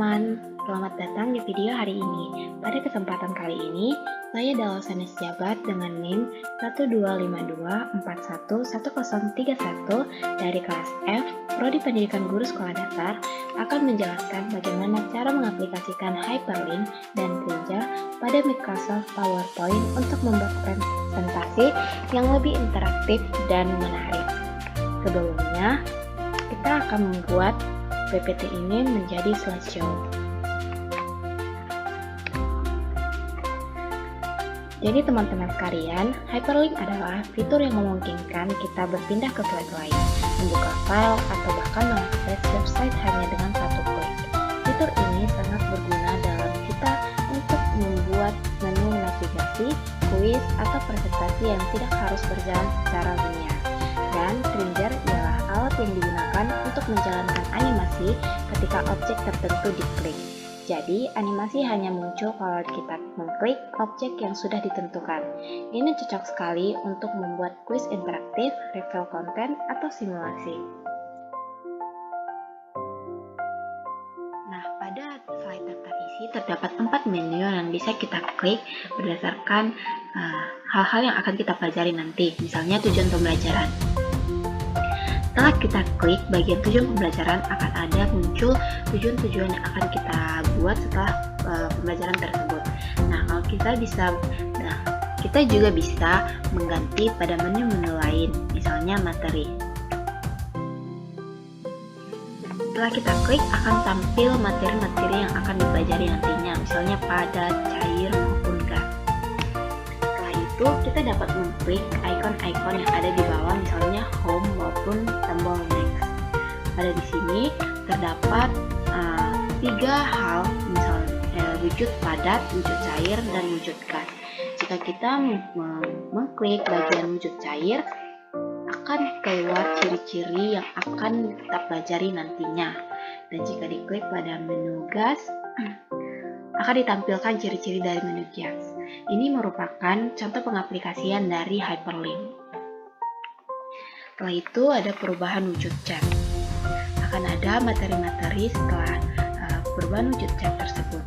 teman-teman, selamat datang di video hari ini. Pada kesempatan kali ini, saya Dalasanis Jabat dengan NIM 1252411031 dari kelas F, Prodi Pendidikan Guru Sekolah Dasar, akan menjelaskan bagaimana cara mengaplikasikan hyperlink dan Trijr pada Microsoft PowerPoint untuk membuat presentasi yang lebih interaktif dan menarik. Sebelumnya, kita akan membuat PPT ini menjadi slideshow. Jadi teman-teman sekalian, hyperlink adalah fitur yang memungkinkan kita berpindah ke slide lain, membuka file, atau bahkan mengakses website hanya dengan satu klik. Fitur ini sangat berguna dalam kita untuk membuat menu navigasi, kuis, atau presentasi yang tidak harus berjalan secara linear. Dan Trijr ialah alat yang digunakan untuk menjalankan animasi ketika objek tertentu diklik. Jadi, animasi hanya muncul kalau kita mengklik objek yang sudah ditentukan. Ini cocok sekali untuk membuat kuis interaktif, review konten, atau simulasi. Nah, pada slide daftar isi terdapat 4 menu yang bisa kita klik berdasarkan hal-hal yang akan kita pelajari nanti, misalnya tujuan pembelajaran. Setelah kita klik bagian tujuan pembelajaran, akan ada muncul tujuan-tujuan yang akan kita buat setelah pembelajaran tersebut. Nah, kalau kita juga bisa mengganti pada menu-menu lain, misalnya materi. Setelah kita klik, akan tampil materi-materi yang akan dipelajari nantinya, misalnya padat, cair, maupun gas. Setelah itu, kita dapat mengklik icon-icon yang ada di bawah, misalnya home maupun tombol next. Pada di sini terdapat 3 hal, misalnya wujud padat, wujud cair, dan wujud gas. Jika kita mengklik bagian wujud cair, akan keluar ciri-ciri yang akan kita pelajari nantinya. Dan jika diklik pada menu gas, akan ditampilkan ciri-ciri dari menu gas. Ini merupakan contoh pengaplikasian dari hyperlink. Setelah itu ada perubahan wujud chat. Akan ada materi-materi setelah perubahan wujud chat tersebut.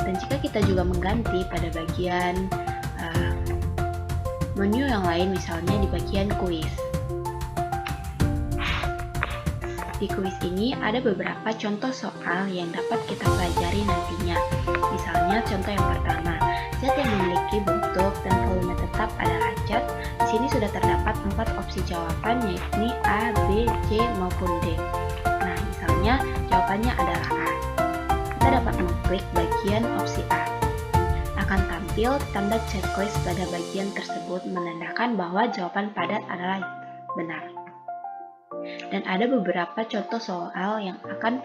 Dan jika kita juga mengganti pada bagian menu yang lain, misalnya di bagian kuis. Di kuis ini ada beberapa contoh soal yang dapat kita pelajari nantinya. Misalnya contoh yang pertama, zat yang memiliki bentuk dan volume tetap adalah zat. Di sini sudah terdapat 4 opsi jawaban, yakni A, B, C, maupun D. Nah, misalnya jawabannya adalah A. Kita dapat mengklik bagian opsi A. Akan tampil tanda checklist pada bagian tersebut menandakan bahwa jawaban padat adalah benar. Dan ada beberapa contoh soal yang akan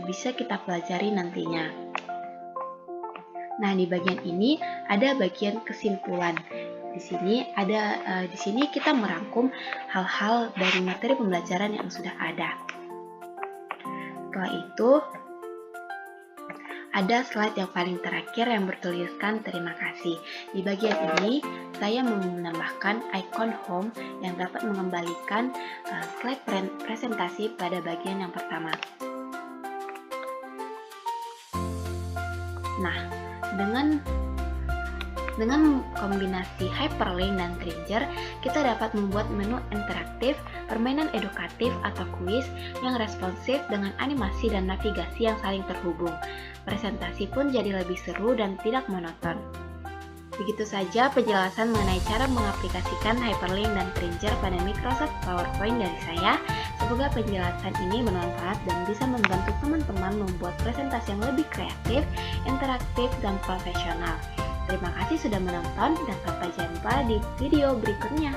bisa kita pelajari nantinya. Nah, di bagian ini ada bagian kesimpulan. Di sini kita merangkum hal-hal dari materi pembelajaran yang sudah ada. Setelah itu, ada slide yang paling terakhir yang bertuliskan terima kasih. Di bagian ini, saya menambahkan icon home yang dapat mengembalikan slide presentasi pada bagian yang pertama. Nah, dengan kombinasi hyperlink dan Trijr, kita dapat membuat menu interaktif, permainan edukatif atau kuis yang responsif dengan animasi dan navigasi yang saling terhubung. Presentasi pun jadi lebih seru dan tidak monoton. Begitu saja penjelasan mengenai cara mengaplikasikan hyperlink dan Trijr pada Microsoft PowerPoint dari saya. Semoga penjelasan ini bermanfaat dan bisa membantu teman-teman membuat presentasi yang lebih kreatif, interaktif, dan profesional. Terima kasih sudah menonton dan sampai jumpa di video berikutnya.